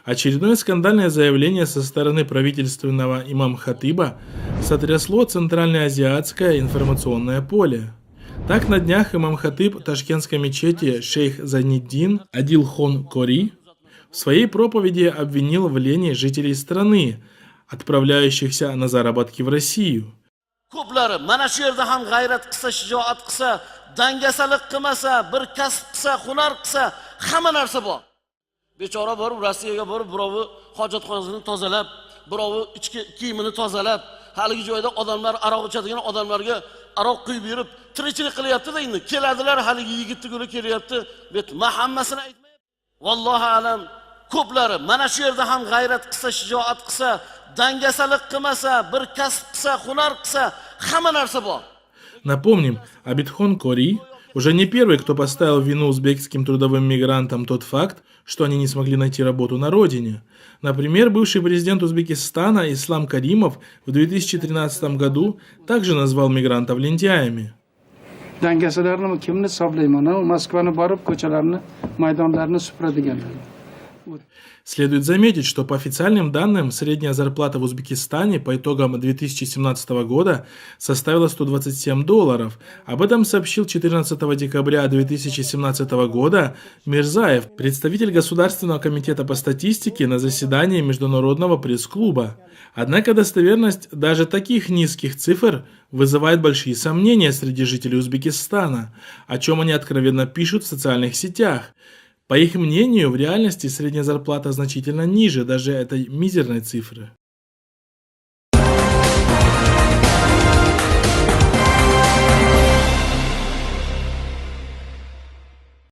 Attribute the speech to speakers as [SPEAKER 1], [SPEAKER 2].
[SPEAKER 1] Очередное скандальное заявление со стороны правительственного имам-хатиба сотрясло центральноазиатское информационное поле. Так, на днях имам-хатиб ташкентской мечети шейх Зайниддин Адилхон Кори в своей проповеди обвинил в лени жителей страны, отправляющихся на заработки в Россию.
[SPEAKER 2] Bechora borib Rossiyaga borib, birovi hojatxonasini tozalab, birovi ichki kiyimini tozalab, haligi joyda odamlar aroq ichadigan odamlarga aroq quyib yurib, tirikchilik qilyapti-da endi. Keladilar, haligi yigitni guli kelyapti. Bet hammasini aytmayapti. Vallohu alam, ko'plari mana shu yerda ham g'ayrat qilsa, shijoat qilsa, dangasalik qilmasa, bir kasb qilsa, hunar qilsa, hamma narsa bor.
[SPEAKER 1] Напомним, Абидхон Кори уже не первый, кто поставил в вину узбекским трудовым мигрантам тот факт, что они не смогли найти работу на родине. Например, бывший президент Узбекистана Ислам Каримов в 2013 году также назвал мигрантов лентяями. Следует заметить, что по официальным данным средняя зарплата в Узбекистане по итогам 2017 года составила $127. Об этом сообщил 14 декабря 2017 года Мирзаев, представитель Государственного комитета по статистике на заседании Международного пресс-клуба. Однако достоверность даже таких низких цифр вызывает большие сомнения среди жителей Узбекистана, о чем они откровенно пишут в социальных сетях. По их мнению, в реальности средняя зарплата значительно ниже даже этой мизерной цифры.